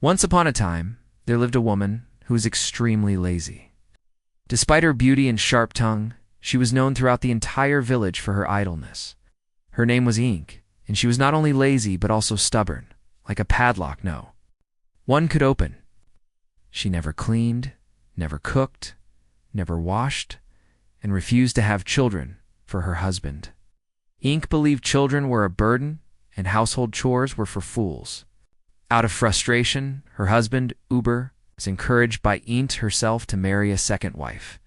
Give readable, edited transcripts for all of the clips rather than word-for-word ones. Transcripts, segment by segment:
Once upon a time, there lived a woman who was extremely lazy. Despite her beauty and sharp tongue, she was known throughout the entire village for her idleness. Her name was Ink, and she was not only lazy but also stubborn, like a padlock one could open. She never cleaned, never cooked, never washed, and refused to have children for her husband. Ink believed children were a burden and household chores were for fools. Out of frustration, her husband, Uber, was encouraged by Ink herself to marry a second wife,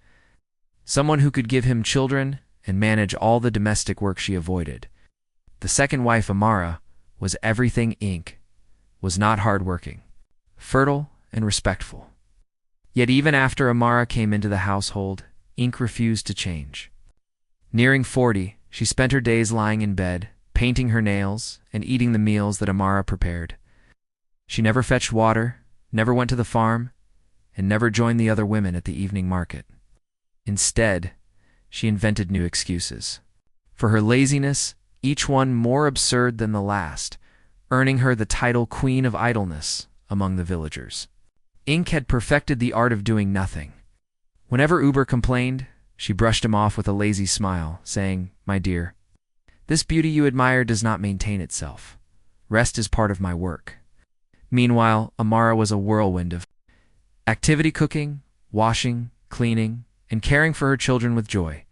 someone who could give him children and manage all the domestic work she avoided. The second wife, Amara, was everything Ink was not hardworking, fertile, and respectful. Yet even after Amara came into the household, Ink refused to change. Nearing 40, she spent her days lying in bed, painting her nails, and eating the meals that Amara prepared. She never fetched water, never went to the farm, and never joined the other women at the evening market. Instead, she invented new excuses. For her laziness, each one more absurd than the last, earning her the title Queen of Idleness among the villagers. Ink had perfected the art of doing nothing. Whenever Uber complained, she brushed him off with a lazy smile, saying, "My dear, this beauty you admire does not maintain itself. Rest is part of my work." Meanwhile, Amara was a whirlwind of activity, cooking, washing, cleaning, and caring for her children with joy.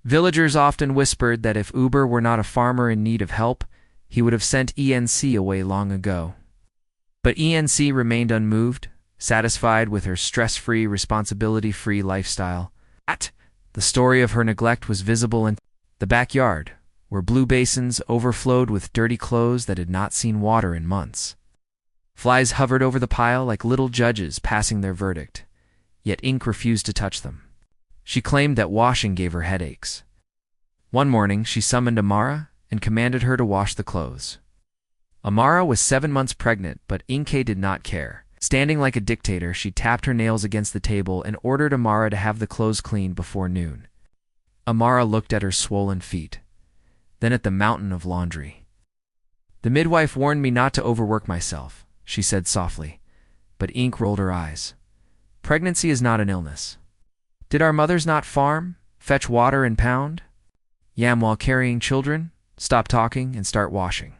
Villagers often whispered that if Uber were not a farmer in need of help, he would have sent ENC away long ago. But ENC remained unmoved, satisfied with her stress-free, responsibility-free lifestyle. The story of her neglect was visible in the backyard, where blue basins overflowed with dirty clothes that had not seen water in months. Flies hovered over the pile like little judges passing their verdict, yet Ink refused to touch them. She claimed that washing gave her headaches. One morning, she summoned Amara and commanded her to wash the clothes. Amara was 7 months pregnant, but Inke did not care. Standing like a dictator, she tapped her nails against the table and ordered Amara to have the clothes cleaned before noon. Amara looked at her swollen feet, then at the mountain of laundry. "The midwife warned me not to overwork myself," she said softly, but Ink rolled her eyes. "Pregnancy is not an illness. Did our mothers not farm, fetch water and pound yam while carrying children, stop talking, and start washing?"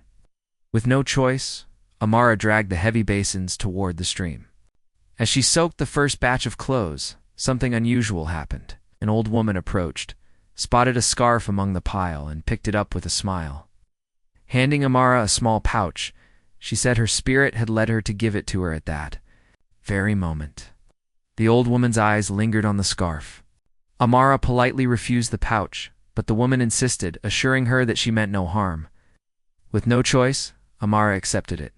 With no choice, Amara dragged the heavy basins toward the stream. As she soaked the first batch of clothes, something unusual happened. An old woman approached, spotted a scarf among the pile, and picked it up with a smile. Handing Amara a small pouch, she said her spirit had led her to give it to her at that very moment. The old woman's eyes lingered on the scarf. Amara politely refused the pouch, but the woman insisted, assuring her that she meant no harm. With no choice, Amara accepted it,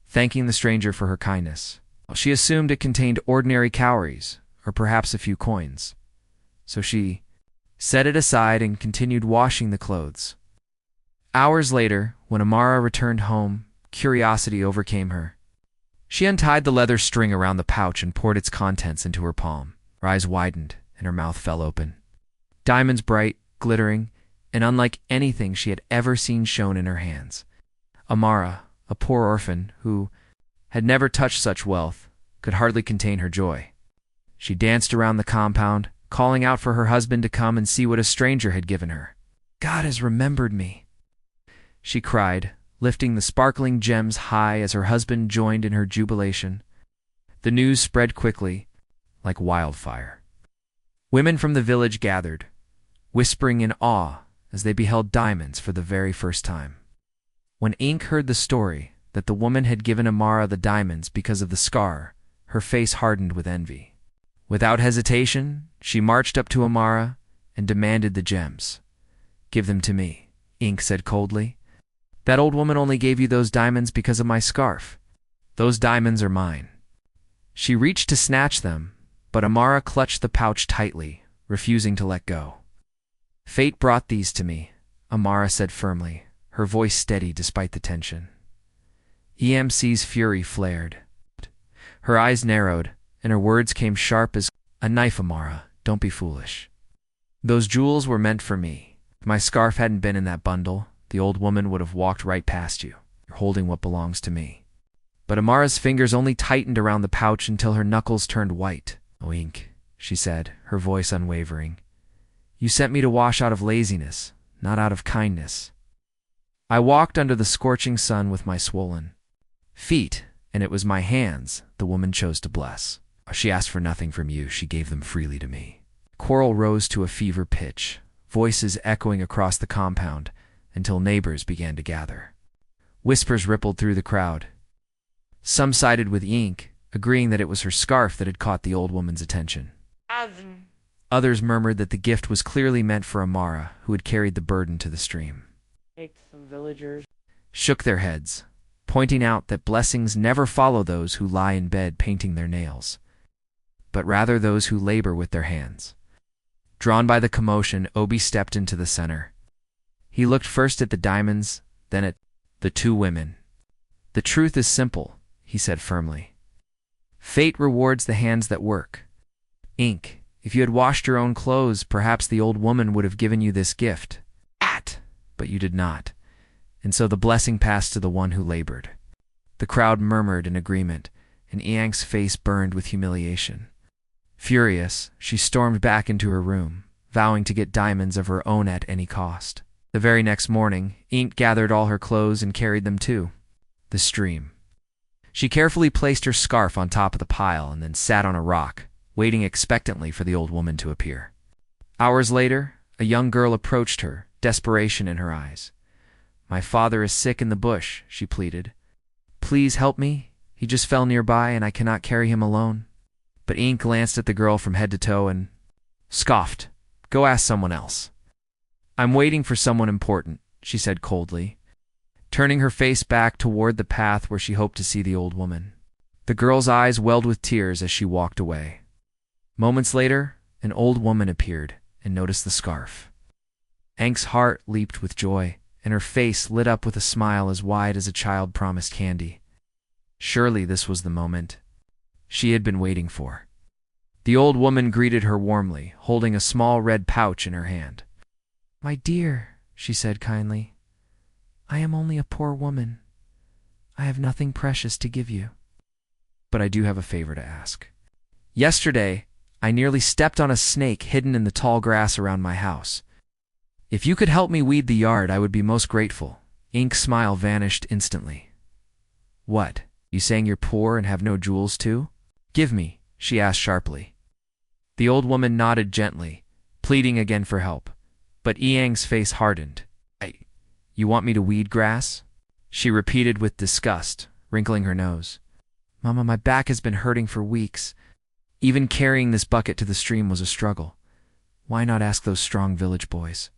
thanking the stranger for her kindness. She assumed it contained ordinary cowries, or perhaps a few coins. So she set it aside and continued washing the clothes. Hours later, when Amara returned home, curiosity overcame her. She untied the leather string around the pouch and poured its contents into her palm. Her eyes widened and her mouth fell open. Diamonds bright, glittering, and unlike anything she had ever seen shone in her hands. Amara, a poor orphan who had never touched such wealth, could hardly contain her joy. She danced around the compound, calling out for her husband to come and see what a stranger had given her. "God has remembered me," she cried, lifting the sparkling gems high as her husband joined in her jubilation. The news spread quickly, like wildfire. Women from the village gathered, whispering in awe as they beheld diamonds for the very first time. When Ink heard the story that the woman had given Amara the diamonds because of the scar, her face hardened with envy. Without hesitation, she marched up to Amara and demanded the gems. "Give them to me," Ink said coldly. "That old woman only gave you those diamonds because of my scarf. Those diamonds are mine." She reached to snatch them, but Amara clutched the pouch tightly, refusing to let go. "Fate brought these to me," Amara said firmly, her voice steady despite the tension. EMC's fury flared. Her eyes narrowed, and her words came sharp as a knife. "Amara, don't be foolish. Those jewels were meant for me. If my scarf hadn't been in that bundle, the old woman would have walked right past you. You're holding what belongs to me." But Amara's fingers only tightened around the pouch until her knuckles turned white. "Oh, Ink," she said, her voice unwavering. "You sent me to wash out of laziness, not out of kindness." I walked under the scorching sun with my swollen feet, and it was my hands the woman chose to bless. She asked for nothing from you, she gave them freely to me. Quarrel rose to a fever pitch, voices echoing across the compound until neighbors began to gather. Whispers rippled through the crowd. Some sided with Ink, agreeing that it was her scarf that had caught the old woman's attention. Others murmured that the gift was clearly meant for Amara, who had carried the burden to the stream. Some villagers Shook their heads, pointing out that blessings never follow those who lie in bed painting their nails, but rather those who labor with their hands. Drawn by the commotion, Obi stepped into the center. He looked first at the diamonds, then at the two women. "The truth is simple," he said firmly. "Fate rewards the hands that work. Ink, if you had washed your own clothes, perhaps the old woman would have given you this gift. But you did not, and so the blessing passed to the one who labored." The crowd murmured in agreement, and Iang's face burned with humiliation. Furious, she stormed back into her room, vowing to get diamonds of her own at any cost. The very next morning, Ink gathered all her clothes and carried them to the stream. She carefully placed her scarf on top of the pile and then sat on a rock, waiting expectantly for the old woman to appear. Hours later, a young girl approached her, desperation in her eyes. "My father is sick in the bush," she pleaded. "Please help me. He just fell nearby and I cannot carry him alone." But Ink glanced at the girl from head to toe and scoffed. "Go ask someone else." "I'm waiting for someone important," she said coldly, turning her face back toward the path where she hoped to see the old woman. The girl's eyes welled with tears as she walked away. Moments later, an old woman appeared and noticed the scarf. Ink's heart leaped with joy, and her face lit up with a smile as wide as a child promised candy. Surely this was the moment she had been waiting for. The old woman greeted her warmly, holding a small red pouch in her hand. "My dear," she said kindly, "I am only a poor woman. I have nothing precious to give you. But I do have a favor to ask. Yesterday, I nearly stepped on a snake hidden in the tall grass around my house. If you could help me weed the yard, I would be most grateful." Ink's smile vanished instantly. "What, you saying you're poor and have no jewels too? Give me," she asked sharply. The old woman nodded gently, pleading again for help, but Iang's face hardened. You want me to weed grass?" she repeated with disgust, wrinkling her nose. "Mama, my back has been hurting for weeks. Even carrying this bucket to the stream was a struggle. Why not ask those strong village boys?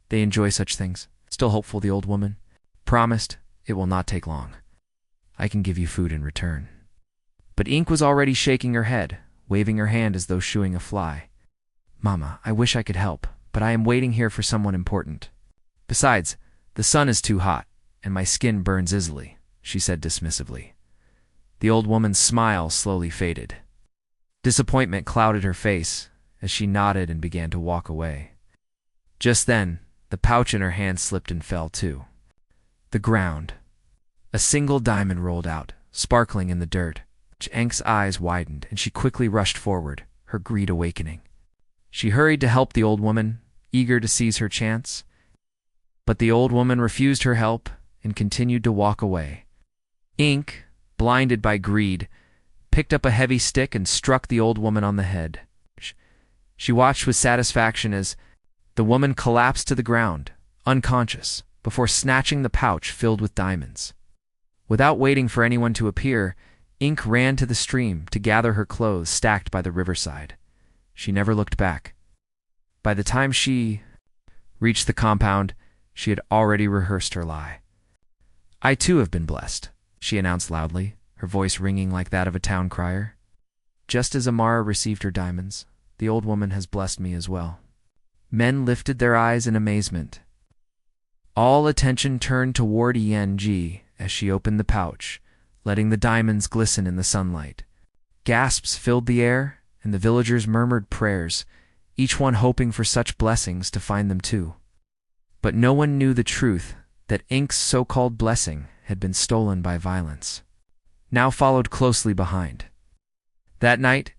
They enjoy such things." Still hopeful, the old woman promised, "It will not take long. I can give you food in return." But Ink was already shaking her head, waving her hand as though shooing a fly. "Mama, I wish I could help, but I am waiting here for someone important. Besides, the sun is too hot, and my skin burns easily," she said dismissively. The old woman's smile slowly faded. Disappointment clouded her face as she nodded and began to walk away. Just then, the pouch in her hand slipped and fell to the ground. A single diamond rolled out, sparkling in the dirt. Ink's eyes widened, and she quickly rushed forward, her greed awakening. She hurried to help the old woman, eager to seize her chance. But the old woman refused her help and continued to walk away. Ink, blinded by greed, picked up a heavy stick and struck the old woman on the head. She watched with satisfaction as the woman collapsed to the ground, unconscious, before snatching the pouch filled with diamonds. Without waiting for anyone to appear, Ink ran to the stream to gather her clothes stacked by the riverside. She never looked back. By the time she reached the compound, she had already rehearsed her lie. "I too have been blessed," she announced loudly, her voice ringing like that of a town crier. "Just as Amara received her diamonds, the old woman has blessed me as well." Men lifted their eyes in amazement. All attention turned toward Eng as she opened the pouch, letting the diamonds glisten in the sunlight. Gasps filled the air, and the villagers murmured prayers, each one hoping for such blessings to find them too. But no one knew the truth, that Ink's so-called blessing had been stolen by violence. now followed closely behind. That night,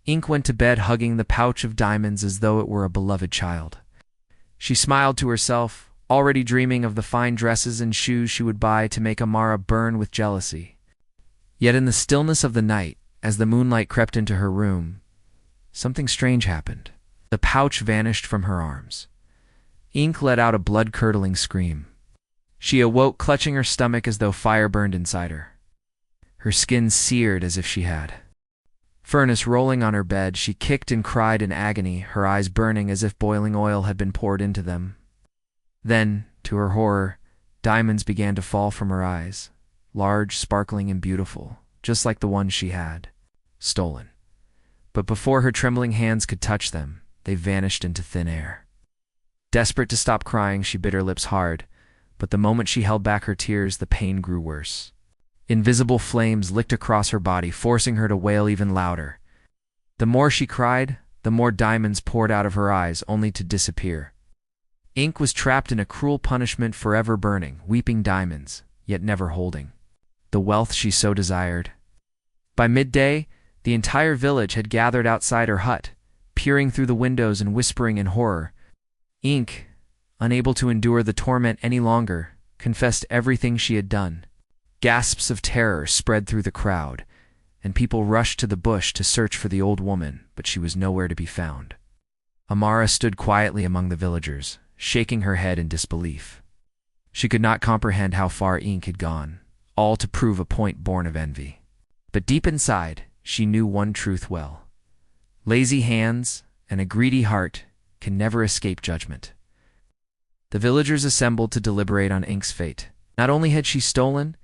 Ink went to bed hugging the pouch of diamonds as though it were a beloved child. She smiled to herself, already dreaming of the fine dresses and shoes she would buy to make Amara burn with jealousy. Yet in the stillness of the night, as the moonlight crept into her room, something strange happened. The pouch vanished from her arms. Ink let out a blood-curdling scream. She awoke clutching her stomach as though fire burned inside her. Her skin seared as if she had furnace rolling on her bed. She kicked and cried in agony, her eyes burning as if boiling oil had been poured into them. Then, to her horror, diamonds began to fall from her eyes, large, sparkling, and beautiful, just like the ones she had stolen. But before her trembling hands could touch them, they vanished into thin air. Desperate to stop crying, she bit her lips hard, but the moment she held back her tears, the pain grew worse. Invisible flames licked across her body, forcing her to wail even louder. The more she cried, the more diamonds poured out of her eyes, only to disappear. Ink was trapped in a cruel punishment, forever burning, weeping diamonds, yet never holding the wealth she so desired. By midday, the entire village had gathered outside her hut, peering through the windows and whispering in horror. Ink, unable to endure the torment any longer, confessed everything she had done. Gasps of terror spread through the crowd, and people rushed to the bush to search for the old woman, but she was nowhere to be found. Amara stood quietly among the villagers, shaking her head in disbelief. She could not comprehend how far Ink had gone, all to prove a point born of envy. But deep inside, she knew one truth well. Lazy hands and a greedy heart can never escape judgment. The villagers assembled to deliberate on Ink's fate. Not only had she stolen,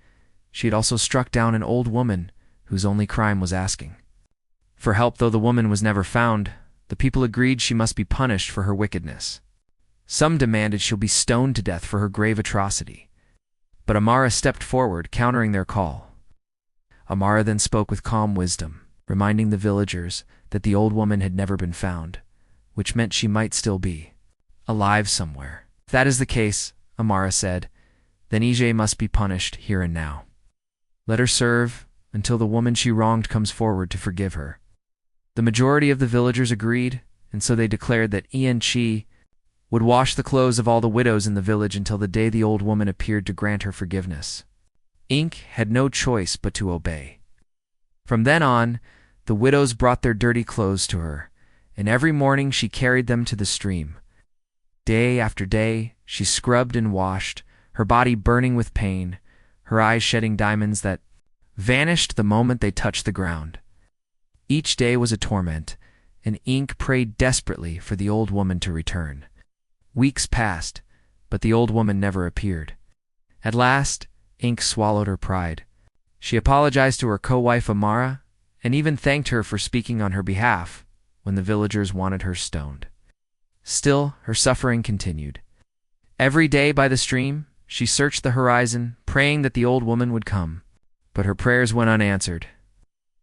she had also struck down an old woman whose only crime was asking for help. Though the woman was never found, the people agreed she must be punished for her wickedness. Some demanded she'll be stoned to death for her grave atrocity. But Amara stepped forward, countering their call. Amara then spoke with calm wisdom, reminding the villagers that the old woman had never been found, which meant she might still be alive somewhere. If that is the case, Amara said, then Ije must be punished here and now. Let her serve until the woman she wronged comes forward to forgive her. The majority of the villagers agreed, and so they declared that Ian Chi would wash the clothes of all the widows in the village until the day the old woman appeared to grant her forgiveness. Ink had no choice but to obey. From then on, the widows brought their dirty clothes to her, and every morning she carried them to the stream. Day after day, she scrubbed and washed, her body burning with pain, her eyes shedding diamonds that vanished the moment they touched the ground. Each day was a torment, and Ink prayed desperately for the old woman to return. Weeks passed, but the old woman never appeared. At last, Ink swallowed her pride. She apologized to her co-wife Amara, and even thanked her for speaking on her behalf when the villagers wanted her stoned. Still, her suffering continued. Every day by the stream, she searched the horizon, praying that the old woman would come. But her prayers went unanswered.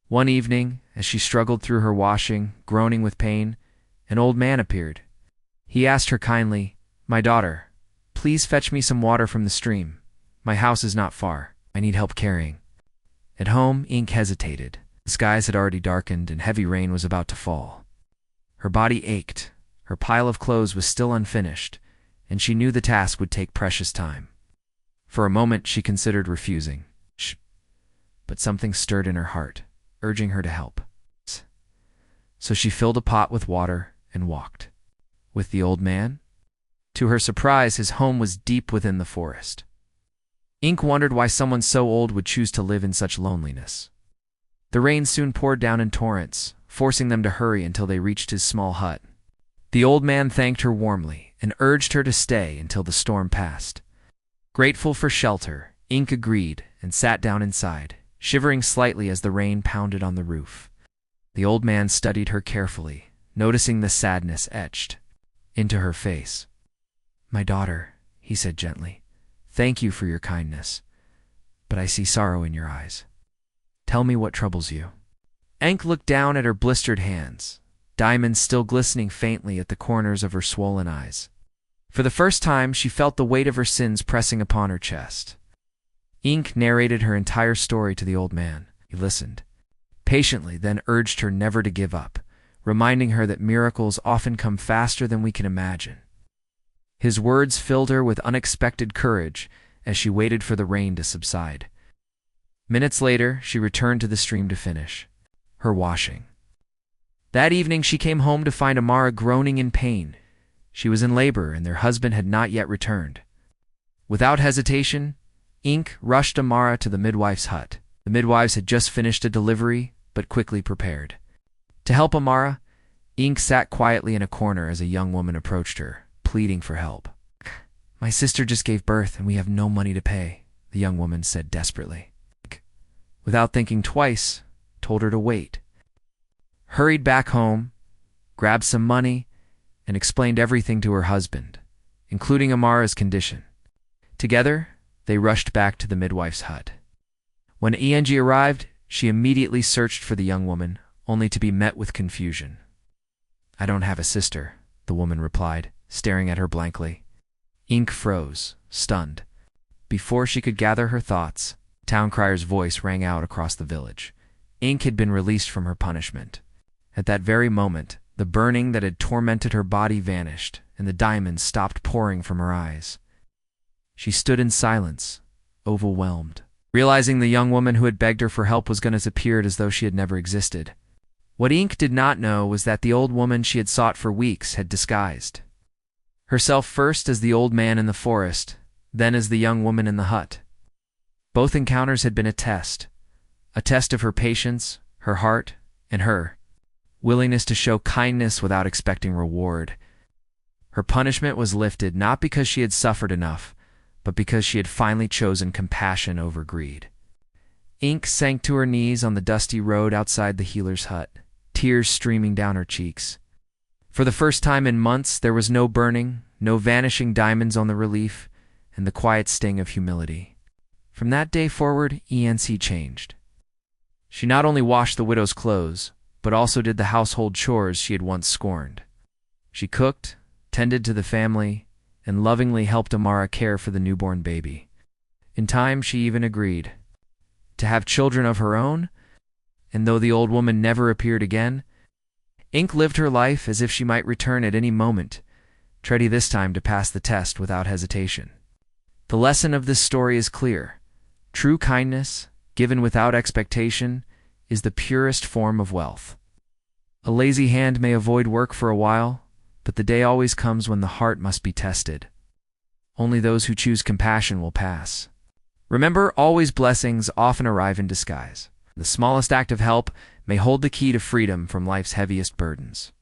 One evening, as she struggled through her washing, groaning with pain, an old man appeared. He asked her kindly, "My daughter, please fetch me some water from the stream. My house is not far. I need help carrying." At home, Ink hesitated. The skies had already darkened, and heavy rain was about to fall. Her body ached. Her pile of clothes was still unfinished, and she knew the task would take precious time. For a moment, she considered refusing. But something stirred in her heart, urging her to help. So she filled a pot with water and walked. With the old man? To her surprise, his home was deep within the forest. Ink wondered why someone so old would choose to live in such loneliness. The rain soon poured down in torrents, forcing them to hurry until they reached his small hut. The old man thanked her warmly and urged her to stay until the storm passed. Grateful for shelter, Ink agreed and sat down inside, shivering slightly as the rain pounded on the roof. The old man studied her carefully, noticing the sadness etched into her face. "My daughter," he said gently, "thank you for your kindness, but I see sorrow in your eyes. Tell me what troubles you." Ink looked down at her blistered hands, diamonds still glistening faintly at the corners of her swollen eyes. For the first time, she felt the weight of her sins pressing upon her chest. Ink narrated her entire story to the old man. He listened patiently, then urged her never to give up, reminding her that miracles often come faster than we can imagine. His words filled her with unexpected courage as she waited for the rain to subside. Minutes later, she returned to the stream to finish her washing. That evening, she came home to find Amara groaning in pain. She was in labor, and their husband had not yet returned. Without hesitation, Ink rushed Amara to the midwife's hut. The midwives had just finished a delivery, but quickly prepared. To help Amara, Ink sat quietly in a corner as a young woman approached her, pleading for help. "My sister just gave birth, and we have no money to pay," the young woman said desperately. Without thinking twice, told her to wait. Hurried back home, grabbed some money, and explained everything to her husband, including Amara's condition. Together, they rushed back to the midwife's hut. When Eng arrived, she immediately searched for the young woman, only to be met with confusion. "I don't have a sister," the woman replied, staring at her blankly. Ink froze, stunned. Before she could gather her thoughts, Town Crier's voice rang out across the village. Ink had been released from her punishment. At that very moment, the burning that had tormented her body vanished, and the diamonds stopped pouring from her eyes. She stood in silence, overwhelmed, realizing the young woman who had begged her for help was going to appear as though she had never existed. What Ink did not know was that the old woman she had sought for weeks had disguised herself first as the old man in the forest, then as the young woman in the hut. Both encounters had been a test of her patience, her heart, and her willingness to show kindness without expecting reward. Her punishment was lifted not because she had suffered enough, but because she had finally chosen compassion over greed. Ink sank to her knees on the dusty road outside the healer's hut, tears streaming down her cheeks. For the first time in months, there was no burning, no vanishing diamonds on the relief, and the quiet sting of humility. From that day forward, ENC changed. She not only washed the widow's clothes, but also did the household chores she had once scorned. She cooked, tended to the family, and lovingly helped Amara care for the newborn baby. In time, she even agreed to have children of her own, and though the old woman never appeared again, Ink lived her life as if she might return at any moment, ready this time to pass the test without hesitation. The lesson of this story is clear. True kindness, given without expectation, is the purest form of wealth. A lazy hand may avoid work for a while, but the day always comes when the heart must be tested. Only those who choose compassion will pass. Remember, always blessings often arrive in disguise. The smallest act of help may hold the key to freedom from life's heaviest burdens.